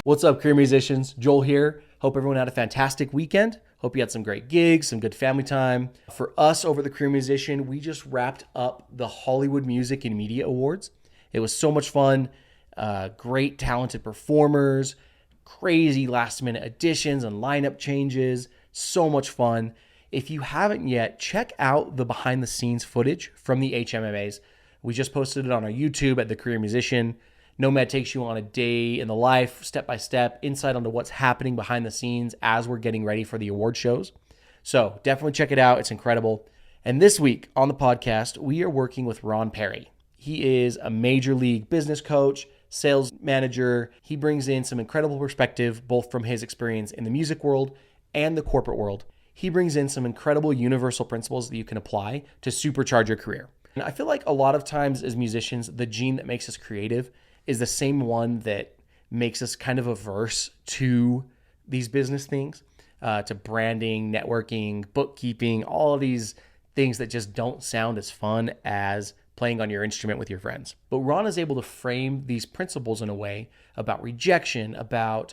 What's up, career musicians? Joel here. Hope everyone had a fantastic weekend. Hope you had some great gigs, some good family time. For us over the Career Musician, we just wrapped up the Hollywood Music and Media Awards. It was so much fun. Great, talented performers, crazy last minute additions and lineup changes. So much fun. If you haven't yet, check out the behind the scenes footage from the HMMAs. We just posted it on our YouTube at The Career Musician. Nomad takes you on a day in the life, step by step, insight onto what's happening behind the scenes as we're getting ready for the award shows. So definitely check it out. It's incredible. And this week on the podcast, we are working with Ron Perry. He is a major league business coach, sales manager. He brings in some incredible perspective, both from his experience in the music world and the corporate world. He brings in some incredible universal principles that you can apply to supercharge your career. And I feel like a lot of times as musicians, the gene that makes us creative is the same one that makes us kind of averse to these business things, to branding, networking, bookkeeping, all of these things that just don't sound as fun as playing on your instrument with your friends. But Ron is able to frame these principles in a way about rejection, about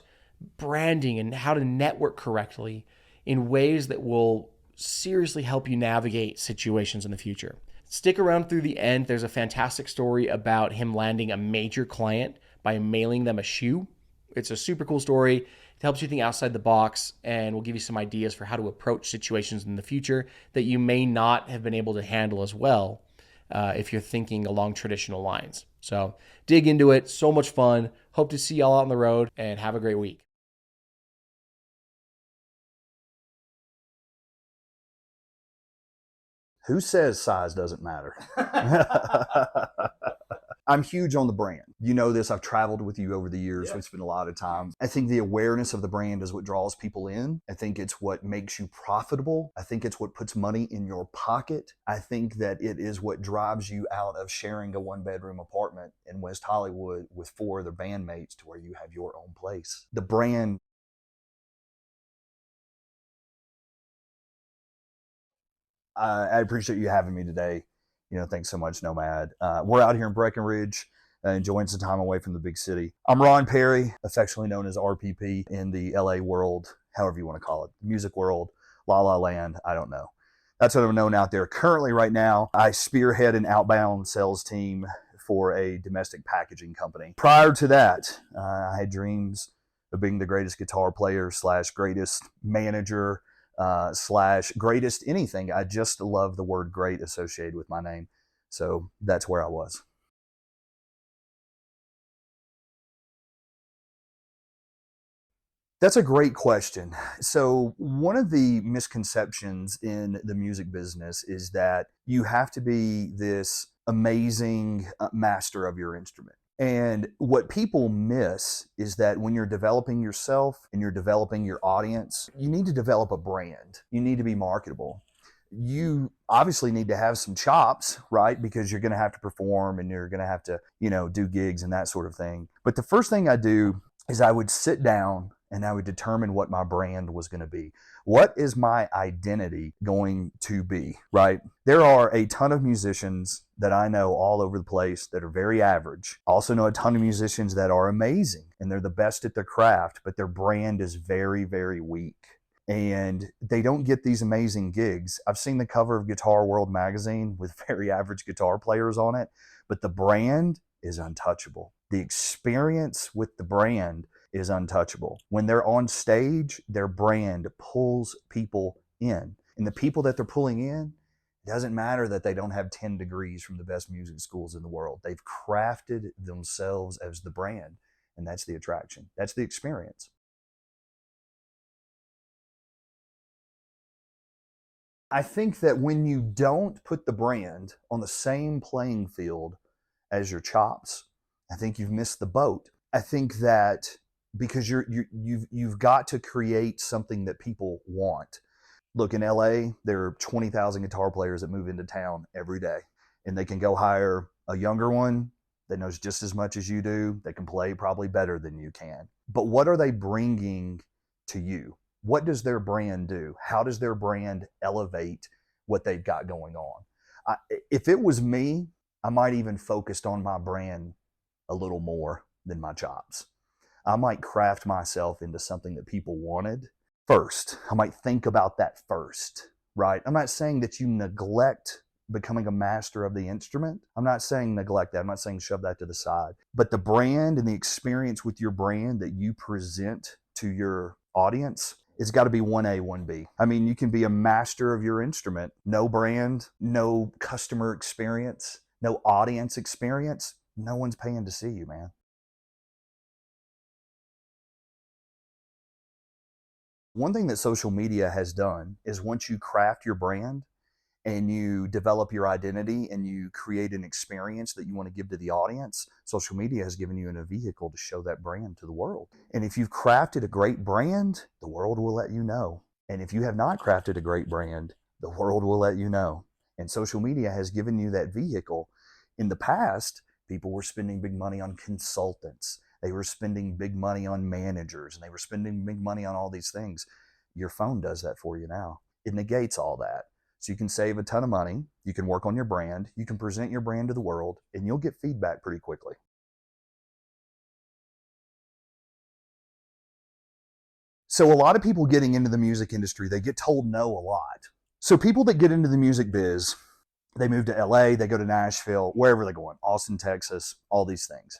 branding, and how to network correctly in ways that will seriously help you navigate situations in the future. Stick around through the end. There's a fantastic story about him landing a major client by mailing them a shoe. It's a super cool story. It helps you think outside the box and will give you some ideas for how to approach situations in the future that you may not have been able to handle as well if you're thinking along traditional lines. So dig into it. So much fun. Hope to see y'all out on the road and have a great week. Who says size doesn't matter? I'm huge on the brand. You know this. I've traveled with you over the years. Yeah. We spent a lot of time. I think the awareness of the brand is what draws people in. I think it's what makes you profitable. I think it's what puts money in your pocket. I think that it is what drives you out of sharing a one-bedroom apartment in West Hollywood with four other bandmates to where you have your own place. The brand. I appreciate you having me today. Thanks so much, Nomad. We're out here in Breckenridge, enjoying some time away from the big city. I'm Ron Perry, affectionately known as RPP in the LA world, however you want to call it, music world, La La Land, I don't know. That's what I'm known out there. Currently, right now, I spearhead an outbound sales team for a domestic packaging company. Prior to that, I had dreams of being the greatest guitar player / greatest manager, / greatest anything. I just love the word great associated with my name. So that's where I was. That's a great question. So one of the misconceptions in the music business is that you have to be this amazing master of your instrument. And what people miss is that when you're developing yourself and you're developing your audience, you need to develop a brand. You need to be marketable. You obviously need to have some chops, right? Because you're going to have to perform and you're going to have to, do gigs and that sort of thing. But the first thing I do is I would sit down and I would determine what my brand was going to be. What is my identity going to be, right? There are a ton of musicians that I know all over the place that are very average. I also know a ton of musicians that are amazing and they're the best at their craft, but their brand is very, very weak. And they don't get these amazing gigs. I've seen the cover of Guitar World magazine with very average guitar players on it, but the brand is untouchable. The experience with the brand is untouchable. When they're on stage, their brand pulls people in. And the people that they're pulling in, it doesn't matter that they don't have 10 degrees from the best music schools in the world. They've crafted themselves as the brand. And that's the attraction. That's the experience. I think that when you don't put the brand on the same playing field as your chops, I think you've missed the boat. I think that because you've got to create something that people want. Look, in LA, there are 20,000 guitar players that move into town every day, and they can go hire a younger one that knows just as much as you do. They can play probably better than you can. But what are they bringing to you? What does their brand do? How does their brand elevate what they've got going on? If it was me, I might even focused on my brand a little more than my chops. I might craft myself into something that people wanted first. I might think about that first, right? I'm not saying that you neglect becoming a master of the instrument. I'm not saying neglect that. I'm not saying shove that to the side. But the brand and the experience with your brand that you present to your audience, it's got to be 1A, 1B. I mean, you can be a master of your instrument, no brand, no customer experience, no audience experience. No one's paying to see you, man. One thing that social media has done is once you craft your brand and you develop your identity and you create an experience that you want to give to the audience, social media has given you a vehicle to show that brand to the world. And if you've crafted a great brand, the world will let you know. And if you have not crafted a great brand, the world will let you know. And social media has given you that vehicle. In the past, people were spending big money on consultants. They were spending big money on managers, and they were spending big money on all these things. Your phone does that for you now. It negates all that. So you can save a ton of money. You can work on your brand. You can present your brand to the world, and you'll get feedback pretty quickly. So a lot of people getting into the music industry, they get told no a lot. So people that get into the music biz, they move to LA, they go to Nashville, wherever they're going, Austin, Texas, all these things.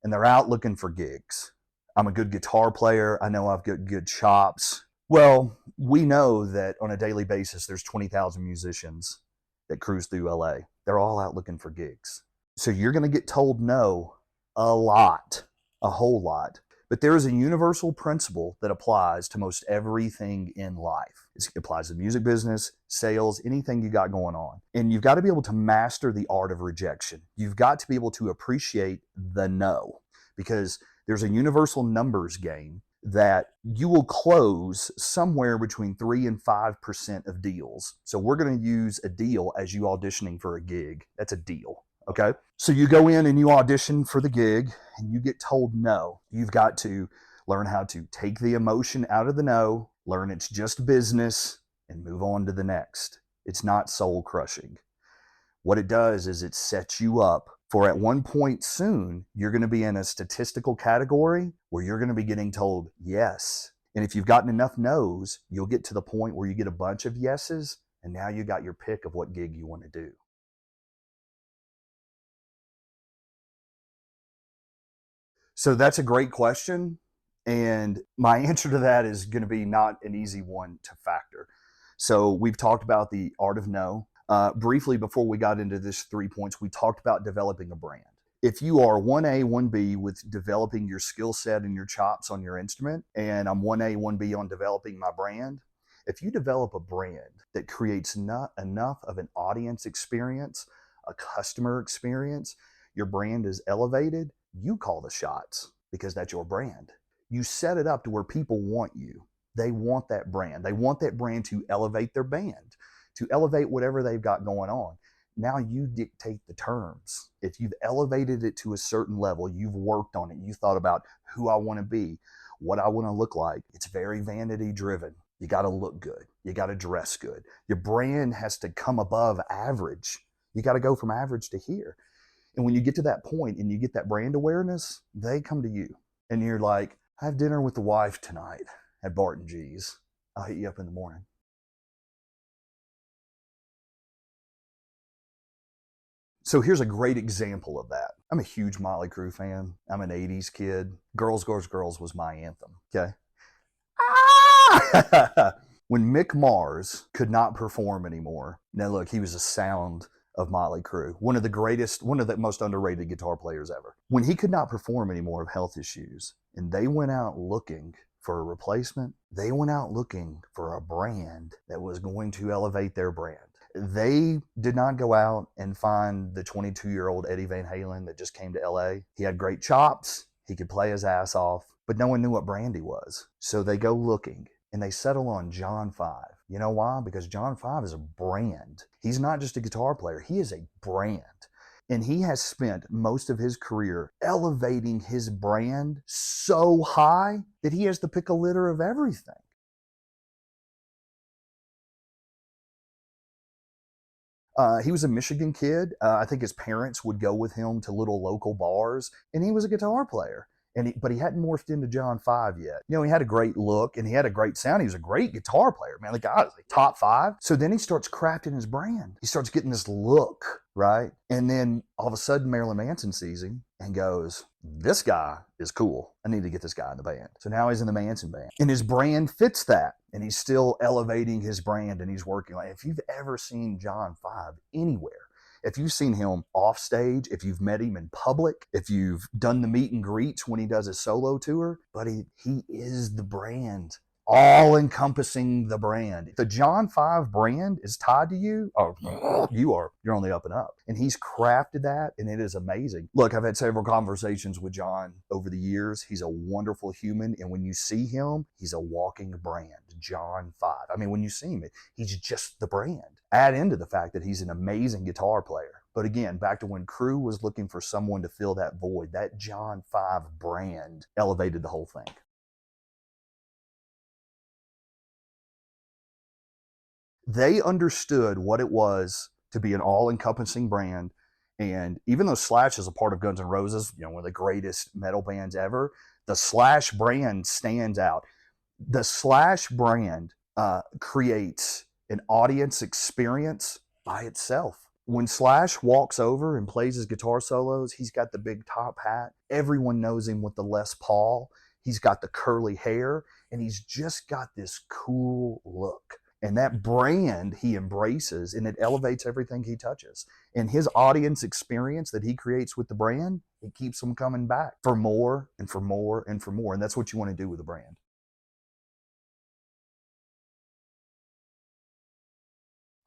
And they're out looking for gigs. I'm a good guitar player. I know I've got good chops. Well, we know that on a daily basis, there's 20,000 musicians that cruise through LA. They're all out looking for gigs. So you're going to get told no a lot, a whole lot. But there is a universal principle that applies to most everything in life. It applies to the music business, sales, anything you got going on. And you've got to be able to master the art of rejection. You've got to be able to appreciate the no, because there's a universal numbers game that you will close somewhere between 3 and 5% of deals. So we're going to use a deal as you auditioning for a gig. That's a deal. Okay. So you go in and you audition for the gig and you get told no. You've got to learn how to take the emotion out of the no, learn it's just business, and move on to the next. It's not soul crushing. What it does is it sets you up for at one point soon, you're going to be in a statistical category where you're going to be getting told yes. And if you've gotten enough no's, you'll get to the point where you get a bunch of yeses, and now you got your pick of what gig you want to do. So that's a great question. And my answer to that is going to be not an easy one to factor. So we've talked about the art of no. Briefly, before we got into this 3 points, we talked about developing a brand. If you are 1A, 1B with developing your skill set and your chops on your instrument, and I'm 1A, 1B on developing my brand, if you develop a brand that creates not enough of an audience experience, a customer experience, your brand is elevated, you call the shots because that's your brand. You set it up to where people want you. They want that brand. They want that brand to elevate their band, to elevate whatever they've got going on. Now you dictate the terms. If you've elevated it to a certain level, you've worked on it, you thought about who I want to be, what I want to look like. It's very vanity driven. You got to look good. You got to dress good. Your brand has to come above average. You got to go from average to here. And when you get to that point and you get that brand awareness, they come to you. And you're like, I have dinner with the wife tonight at Barton G's. I'll hit you up in the morning. So here's a great example of that. I'm a huge Motley Crue fan. I'm an 80s kid. Girls, Girls, Girls was my anthem. Okay. Ah! When Mick Mars could not perform anymore, now look, he was a sound of Motley Crue, one of the greatest, one of the most underrated guitar players ever. When he could not perform anymore of health issues, and they went out looking for a replacement, they went out looking for a brand that was going to elevate their brand. They did not go out and find the 22-year-old Eddie Van Halen that just came to LA. He had great chops. He could play his ass off, but no one knew what brand he was. So they go looking and they settle on John 5. You know why? Because John 5 is a brand. He's not just a guitar player. He is a brand. And he has spent most of his career elevating his brand so high that he has to pick a litter of everything. He was a Michigan kid. I think his parents would go with him to little local bars, and he was a guitar player. but he hadn't morphed into John 5 yet. He had a great look and he had a great sound. He was a great guitar player, man. The guy was like top 5. So then he starts crafting his brand. He starts getting this look, right? And then all of a sudden Marilyn Manson sees him and goes, this guy is cool. I need to get this guy in the band. So now he's in the Manson band. And his brand fits that. And he's still elevating his brand and he's working. Like, if you've ever seen John 5 anywhere, if you've seen him off stage, if you've met him in public, if you've done the meet and greets when he does his solo tour, buddy, he is the brand. All encompassing the brand. If the John 5 brand is tied to you, you're on the up and up. And he's crafted that, and it is amazing. Look, I've had several conversations with John over the years. He's a wonderful human, and when you see him, he's a walking brand. John 5. I mean, when you see him, he's just the brand. Add into the fact that he's an amazing guitar player. But again, back to when Crew was looking for someone to fill that void, that John 5 brand elevated the whole thing. They understood what it was to be an all-encompassing brand. And even though Slash is a part of Guns N' Roses, one of the greatest metal bands ever, the Slash brand stands out. The Slash brand creates an audience experience by itself. When Slash walks over and plays his guitar solos, he's got the big top hat. Everyone knows him with the Les Paul. He's got the curly hair, and he's just got this cool look. And that brand he embraces, and it elevates everything he touches. And his audience experience that he creates with the brand, it keeps them coming back for more and for more and for more. And that's what you want to do with a brand.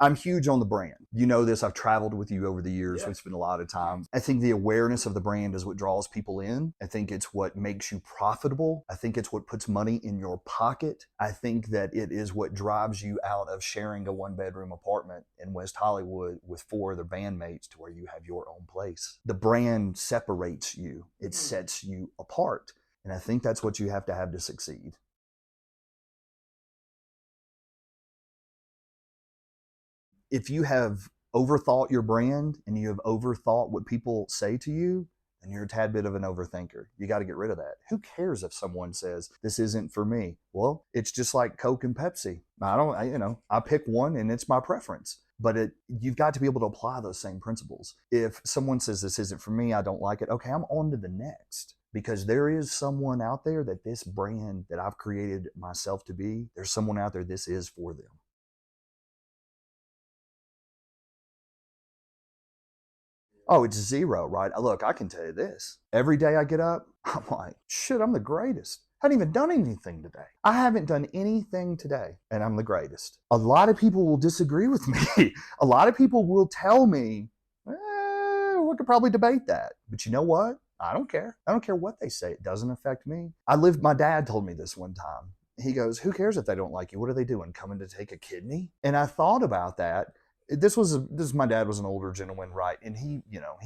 I'm huge on the brand. You know this. I've traveled with you over the years. We spend a lot of time. I think the awareness of the brand is what draws people in. I think it's what makes you profitable. I think it's what puts money in your pocket. I think that it is what drives you out of sharing a 1-bedroom apartment in West Hollywood with 4 other bandmates to where you have your own place. The brand separates you. It sets you apart. And I think that's what you have to succeed. If you have overthought your brand and you have overthought what people say to you, then you're a tad bit of an overthinker. You got to get rid of that. Who cares if someone says this isn't for me? Well, it's just like Coke and Pepsi. I pick one and it's my preference. But you've got to be able to apply those same principles. If someone says this isn't for me, I don't like it. Okay, I'm on to the next. Because there is someone out there that this brand that I've created myself to be, there's someone out there this is for them. Oh, it's 0, right? Look, I can tell you this. Every day I get up, I'm like, shit, I'm the greatest. I haven't even done anything today. I haven't done anything today, and I'm the greatest. A lot of people will disagree with me. A lot of people will tell me, we could probably debate that. But you know what? I don't care. I don't care what they say. It doesn't affect me. My dad told me this one time. He goes, who cares if they don't like you? What are they doing? Coming to take a kidney? And I thought about that. My dad was an older gentleman, right? And he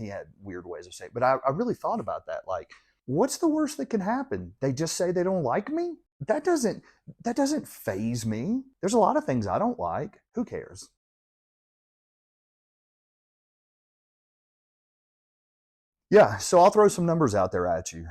had weird ways of saying it. But I really thought about that. Like, what's the worst that can happen? They just say they don't like me? That doesn't faze me. There's a lot of things I don't like. Who cares? Yeah, so I'll throw some numbers out there at you.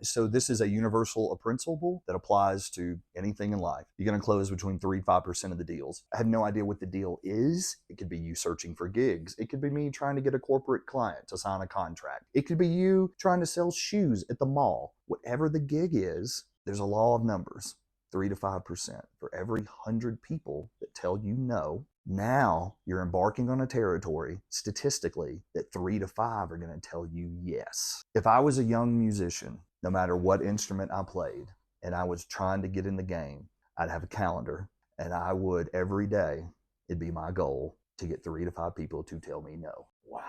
So this is a universal principle that applies to anything in life. You're going to close between 3 and 5% of the deals. I have no idea what the deal is. It could be you searching for gigs. It could be me trying to get a corporate client to sign a contract. It could be you trying to sell shoes at the mall. Whatever the gig is, there's a law of numbers. 3 to 5%. For every 100 people that tell you no, now you're embarking on a territory statistically that 3 to 5 are going to tell you yes. If I was a young musician, no matter what instrument I played, and I was trying to get in the game, I'd have a calendar, and I would every day, it'd be my goal to get 3 to 5 people to tell me no. Wow.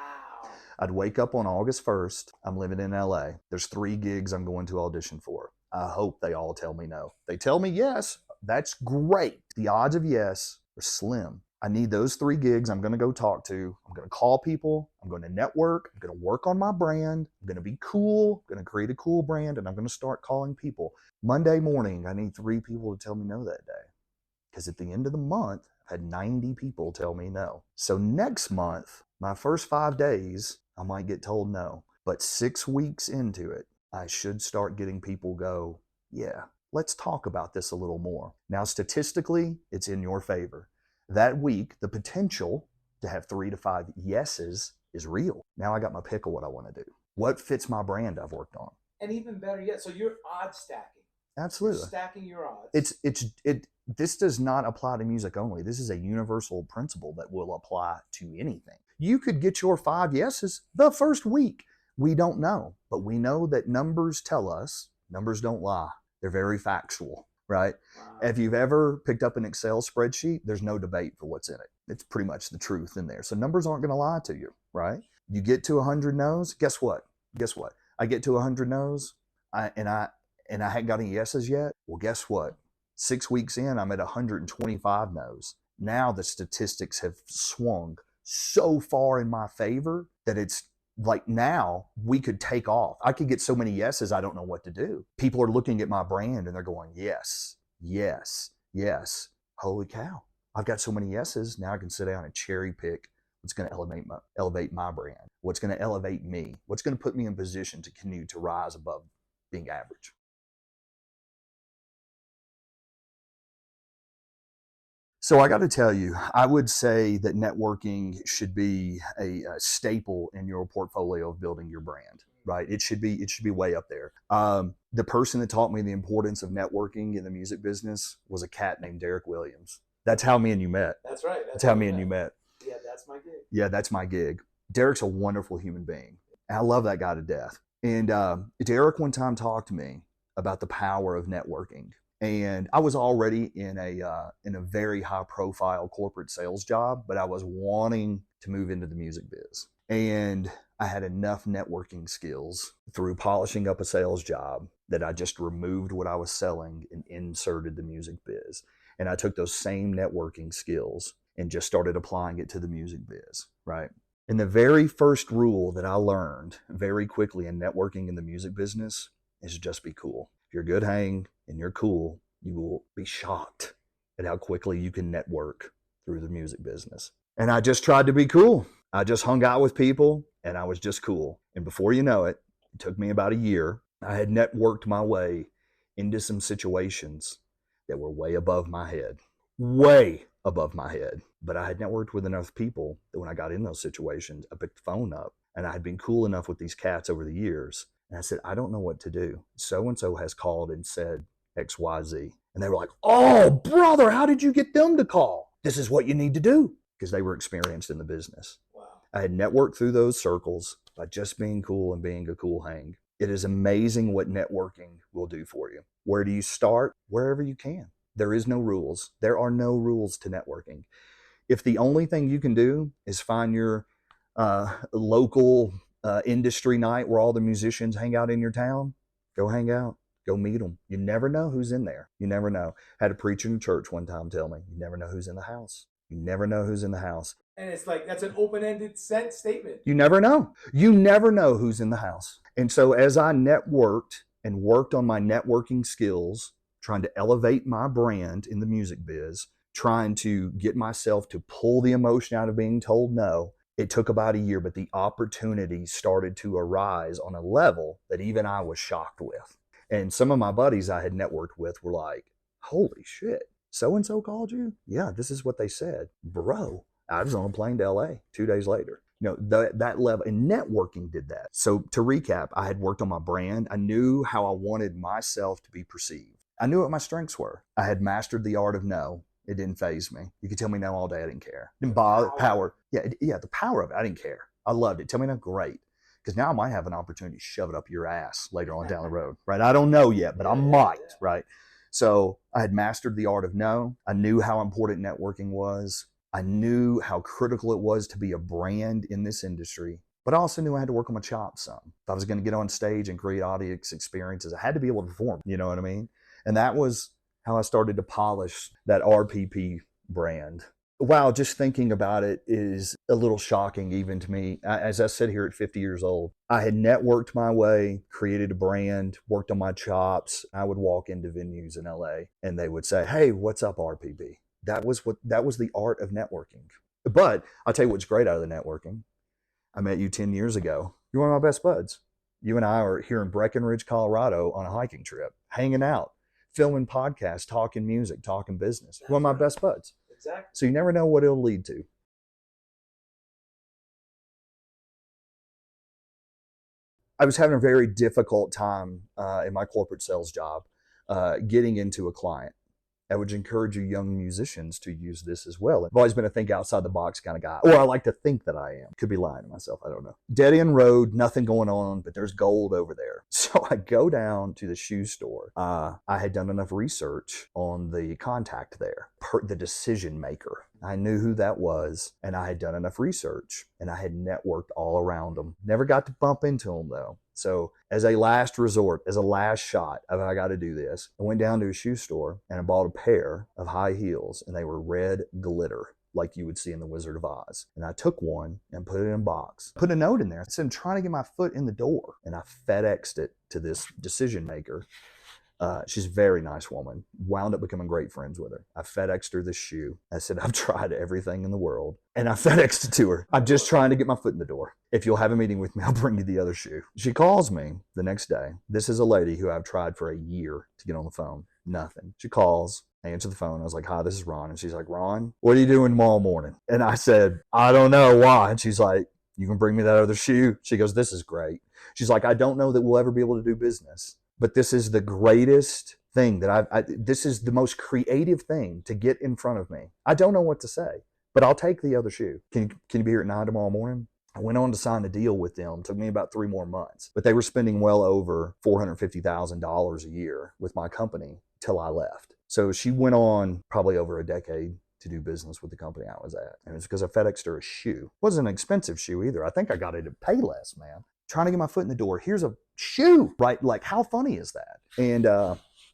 I'd wake up on August 1st. I'm living in LA. There's 3 gigs I'm going to audition for. I hope they all tell me no. They tell me yes. That's great. The odds of yes are slim. I need those 3 gigs I'm going to go talk to. I'm going to call people. I'm going to network. I'm going to work on my brand. I'm going to be cool. I'm going to create a cool brand, and I'm going to start calling people. Monday morning, I need 3 people to tell me no that day. Because at the end of the month, I've had 90 people tell me no. So next month, my first 5 days, I might get told no. But 6 weeks into it, I should start getting people go, yeah, let's talk about this a little more. Now, statistically, it's in your favor. That week, the potential to have 3 to 5 yeses is real. Now I got my pick of what I want to do. What fits my brand I've worked on. And even better yet, so you're odds stacking. Absolutely. You're stacking your odds. This does not apply to music only. This is a universal principle that will apply to anything. You could get your 5 yeses the first week. We don't know, but we know that numbers tell us, numbers don't lie. They're very factual, right? Wow. If you've ever picked up an Excel spreadsheet, there's no debate for what's in it. It's pretty much the truth in there. So numbers aren't going to lie to you, right? You get to 100 no's, guess what? I get to 100 no's, and I hadn't got any yeses yet. Well, guess what? 6 weeks in, I'm at 125 no's. Now the statistics have swung so far in my favor that it's like now we could take off. I could get so many yeses, I don't know what to do. People are looking at my brand and they're going, yes, yes, yes. Holy cow. I've got so many yeses. Now I can sit down and cherry pick what's going to elevate my brand, what's going to elevate me, what's going to put me in position to continue to rise above being average. So I got to tell you, I would say that networking should be a staple in your portfolio of building your brand, right? It should be way up there. The person that taught me the importance of networking in the music business was a cat named Derek Williams. That's how me and you met. That's right. That's how me and you met. Yeah, that's my gig. Yeah, that's my gig. Derek's a wonderful human being. And I love that guy to death. And Derek one time talked to me about the power of networking. And I was already in a very high profile corporate sales job, but I was wanting to move into the music biz. And I had enough networking skills through polishing up a sales job that I just removed what I was selling and inserted the music biz. And I took those same networking skills and just started applying it to the music biz, right? And the very first rule that I learned very quickly in networking in the music business is just be cool. If you're good hang and you're cool, you will be shocked at how quickly you can network through the music business. And I just tried to be cool. I just hung out with people and I was just cool. And before you know it, it took me about a year. I had networked my way into some situations that were way above my head. Way above my head. But I had networked with enough people that when I got in those situations, I picked the phone up and I had been cool enough with these cats over the years. And I said, I don't know what to do. So-and-so has called and said XYZ. And they were like, oh, brother, how did you get them to call? This is what you need to do. Because they were experienced in the business. Wow. I had networked through those circles by just being cool and being a cool hang. It is amazing what networking will do for you. Where do you start? Wherever you can. There is no rules. There are no rules to networking. If the only thing you can do is find your local industry night where all the musicians hang out in your town, go hang out, go meet them. You never know who's in there. You never know. Had a preacher in church one time tell me, you never know who's in the house. You never know who's in the house. And it's like, that's an open-ended statement. You never know. You never know who's in the house. And so as I networked and worked on my networking skills, trying to elevate my brand in the music biz, trying to get myself to pull the emotion out of being told no, it took about a year, but the opportunities started to arise on a level that even I was shocked with. And some of my buddies I had networked with were like, holy shit, so-and-so called you? Yeah, this is what they said. Bro, I was on a plane to LA 2 days later. You know, that level, and networking did that. So to recap, I had worked on my brand. I knew how I wanted myself to be perceived. I knew what my strengths were. I had mastered the art of no. It didn't faze me. You could tell me no all day. I didn't care. Didn't bother. Power. Yeah, the power of it. I didn't care. I loved it. Tell me no, great. Because now I might have an opportunity to shove it up your ass later on down the road, right? I don't know yet, but I might, right? So I had mastered the art of no. I knew how important networking was. I knew how critical it was to be a brand in this industry, but I also knew I had to work on my chops some. If I was going to get on stage and create audience experiences, I had to be able to perform, you know what I mean? And that was how I started to polish that RPP brand. Wow, just thinking about it is a little shocking even to me. As I sit here at 50 years old, I had networked my way, created a brand, worked on my chops. I would walk into venues in LA and they would say, hey, what's up, RPP? That was the art of networking. But I'll tell you what's great out of the networking. I met you 10 years ago. You're one of my best buds. You and I are here in Breckenridge, Colorado on a hiking trip, hanging out, filming podcasts, talking music, talking business. One of my best buds. Exactly. So you never know what it'll lead to. I was having a very difficult time in my corporate sales job getting into a client. I would encourage you young musicians to use this as well. I've always been a think outside the box kind of guy, or I like to think that I am. Could be lying to myself, I don't know. Dead end road, nothing going on, but there's gold over there. So I go down to the shoe store. I had done enough research on the contact there, the decision maker. I knew who that was, and I had done enough research, and I had networked all around them. Never got to bump into them though. So as a last resort, as a last shot of I got to do this, I went down to a shoe store and I bought a pair of high heels, and they were red glitter like you would see in The Wizard of Oz. And I took one and put it in a box, put a note in there. I said, I'm trying to get my foot in the door. And I FedExed it to this decision maker. She's a very nice woman. Wound up becoming great friends with her. I FedExed her this shoe. I said, I've tried everything in the world. And I FedExed it to her. I'm just trying to get my foot in the door. If you'll have a meeting with me, I'll bring you the other shoe. She calls me the next day. This is a lady who I've tried for a year to get on the phone. Nothing. She calls. I answer the phone. I was like, hi, this is Ron. And she's like, Ron, what are you doing tomorrow morning? And I said, I don't know why. And she's like, you can bring me that other shoe? She goes, this is great. She's like, I don't know that we'll ever be able to do business, but this is the greatest thing that this is the most creative thing to get in front of me. I don't know what to say, but I'll take the other shoe. Can you be here at 9 tomorrow morning? I went on to sign a deal with them. It took me about 3 more months, but they were spending well over $450,000 a year with my company till I left. So she went on probably over a decade to do business with the company I was at. And it's because I FedExed her a shoe. It wasn't an expensive shoe either. I think I got it at Payless, man. Trying to get my foot in the door. Here's a shoe, right? Like, how funny is that? And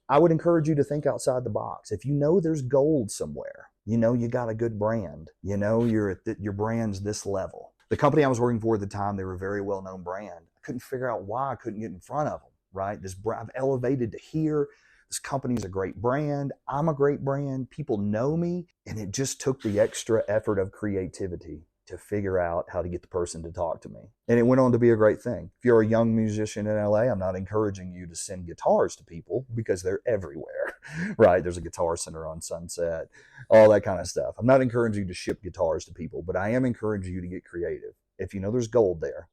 I would encourage you to think outside the box. If you know there's gold somewhere, you know you got a good brand, you know your brand's this level. The company I was working for at the time, they were a very well-known brand. I couldn't figure out why I couldn't get in front of them, right? I've elevated to here. This company's a great brand. I'm a great brand. People know me. And it just took the extra effort of creativity to figure out how to get the person to talk to me. And it went on to be a great thing. If you're a young musician in LA, I'm not encouraging you to send guitars to people because they're everywhere, right? There's a Guitar Center on Sunset, all that kind of stuff. I'm not encouraging you to ship guitars to people, but I am encouraging you to get creative. If you know there's gold there.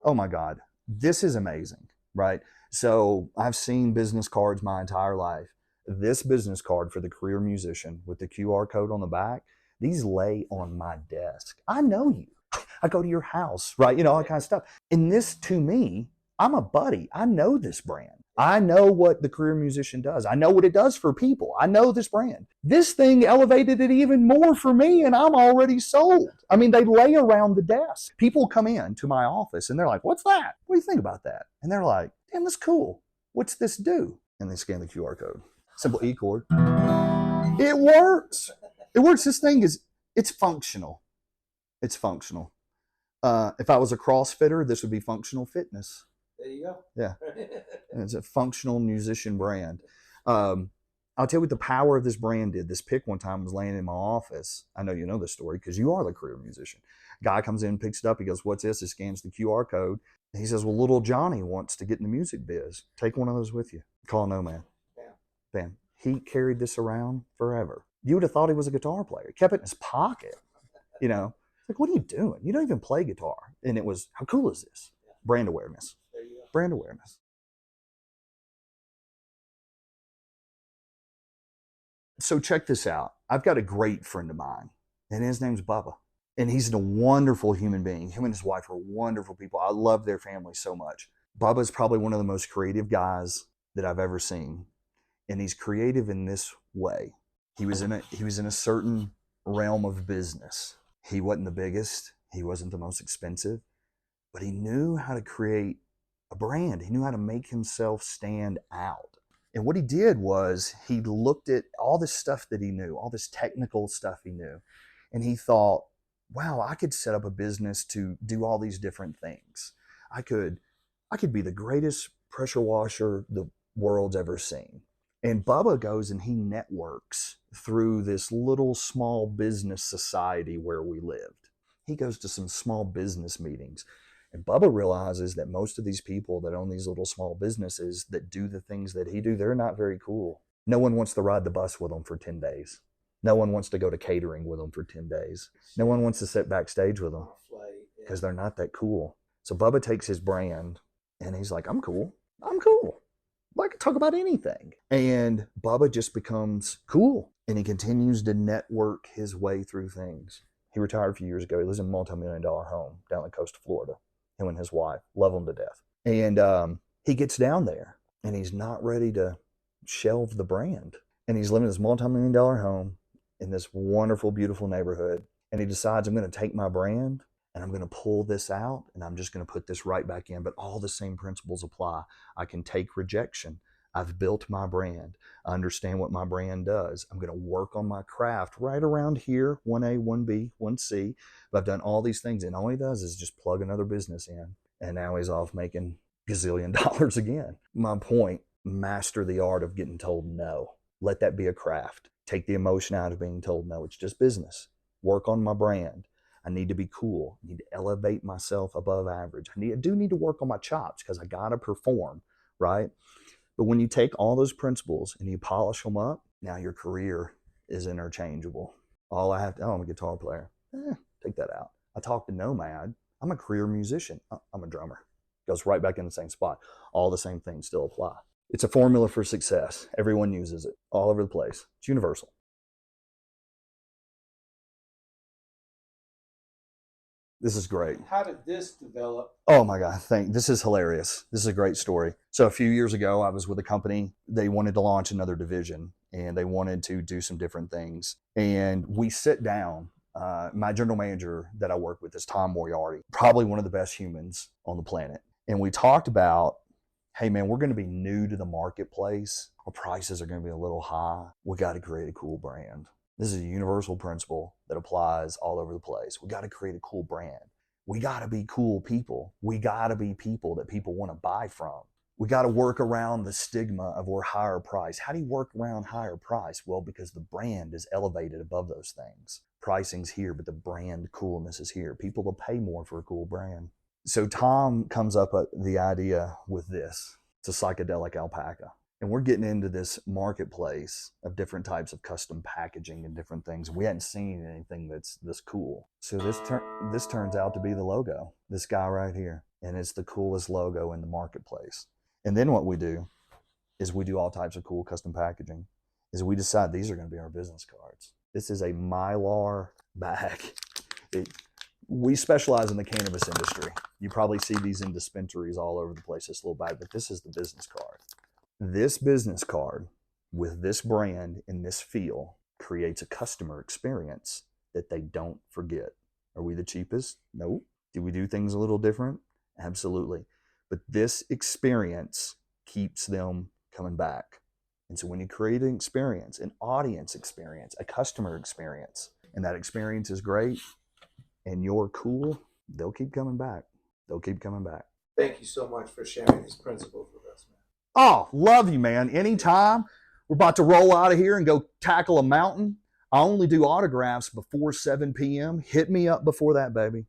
Oh my God, this is amazing, right? So I've seen business cards my entire life. This business card for the career musician with the QR code on the back, these lay on my desk. I know you. I go to your house, right? You know, all that kind of stuff. And this, to me, I'm a buddy. I know this brand. I know what the career musician does. I know what it does for people. I know this brand. This thing elevated it even more for me, and I'm already sold. I mean, they lay around the desk. People come in to my office, and they're like, what's that? What do you think about that? And they're like, damn, that's cool. What's this do? And they scan the QR code. Simple E-cord. It works. It works. This thing it's functional. It's functional. If I was a CrossFitter, this would be functional fitness. There you go. Yeah. And it's a functional musician brand. I'll tell you what the power of this brand did. This pick one time was laying in my office. I know you know this story because you are the career musician. Guy comes in, picks it up. He goes, what's this? He scans the QR code. And he says, well, little Johnny wants to get in the music biz. Take one of those with you. Call Nomad. Bam. He carried this around forever. You would have thought he was a guitar player. He kept it in his pocket. You know, like, what are you doing? You don't even play guitar. And it was, how cool is this? Brand awareness. There you go. Brand awareness. So check this out. I've got a great friend of mine, and his name's Bubba. And he's a wonderful human being. Him and his wife are wonderful people. I love their family so much. Bubba's probably one of the most creative guys that I've ever seen. And he's creative in this way. He was in a certain realm of business. He wasn't the biggest. He wasn't the most expensive, but he knew how to create a brand. He knew how to make himself stand out. And what he did was he looked at all this stuff that he knew, all this technical stuff he knew, and he thought, wow, I could set up a business to do all these different things. I could be the greatest pressure washer the world's ever seen. And Bubba goes and he networks through this little small business society where we lived. He goes to some small business meetings. And Bubba realizes that most of these people that own these little small businesses that do the things that he do, they're not very cool. No one wants to ride the bus with them for 10 days. No one wants to go to catering with them for 10 days. No one wants to sit backstage with them because they're not that cool. So Bubba takes his brand and he's like, I'm cool. I'm cool. I can talk about anything. And Bubba just becomes cool and he continues to network his way through things. He retired a few years ago. He lives in a multi-million-dollar home down the coast of Florida. Him and his wife love him to death. And he gets down there and he's not ready to shelve the brand. And he's living in this multi-million-dollar home in this wonderful, beautiful neighborhood. And he decides, I'm going to take my brand and I'm going to pull this out and I'm just going to put this right back in. But all the same principles apply. I can take rejection. I've built my brand. I understand what my brand does. I'm going to work on my craft right around here, 1A, 1B, 1C. But I've done all these things and all he does is just plug another business in. And now he's off making gazillion dollars again. My point, master the art of getting told no. Let that be a craft. Take the emotion out of being told no. It's just business. Work on my brand. I need to be cool. I need to elevate myself above average. I do need to work on my chops because I got to perform, right? But when you take all those principles and you polish them up, now your career is interchangeable. All I have to, I'm a guitar player. Take that out. I talk to Nomad. I'm a career musician. I'm a drummer. Goes right back in the same spot. All the same things still apply. It's a formula for success. Everyone uses it all over the place. It's universal. This is great. How did this develop? Oh my God, this is hilarious. This is a great story. So a few years ago, I was with a company. They wanted to launch another division and they wanted to do some different things. And we sit down. My general manager that I work with is Tom Moriarty, probably one of the best humans on the planet. And we talked about, hey man, we're going to be new to the marketplace. Our prices are going to be a little high. We got to create a cool brand. This is a universal principle that applies all over the place. We got to create a cool brand. We got to be cool people. We got to be people that people want to buy from. We got to work around the stigma of we're higher price. How do you work around higher price? Well, because the brand is elevated above those things. Pricing's here, but the brand coolness is here. People will pay more for a cool brand. So Tom comes up with the idea with this. It's a psychedelic alpaca. And we're getting into this marketplace of different types of custom packaging and different things. We hadn't seen anything that's this cool. So this turns out to be the logo, this guy right here. And it's the coolest logo in the marketplace. And then what we do is we do all types of cool custom packaging. Is we decide these are going to be our business cards. This is a Mylar bag. We specialize in the cannabis industry. You probably see these in dispensaries all over the place, this little bag, but this is the business card. This business card with this brand and this feel creates a customer experience that they don't forget. Are we the cheapest? No. Do we do things a little different? Absolutely. But this experience keeps them coming back. And so when you create an experience, an audience experience, a customer experience, and that experience is great and you're cool, they'll keep coming back. They'll keep coming back. Thank you so much for sharing these principles with us, man. Oh, love you, man. Anytime. We're about to roll out of here and go tackle a mountain. I only do autographs before 7 p.m. Hit me up before that, baby.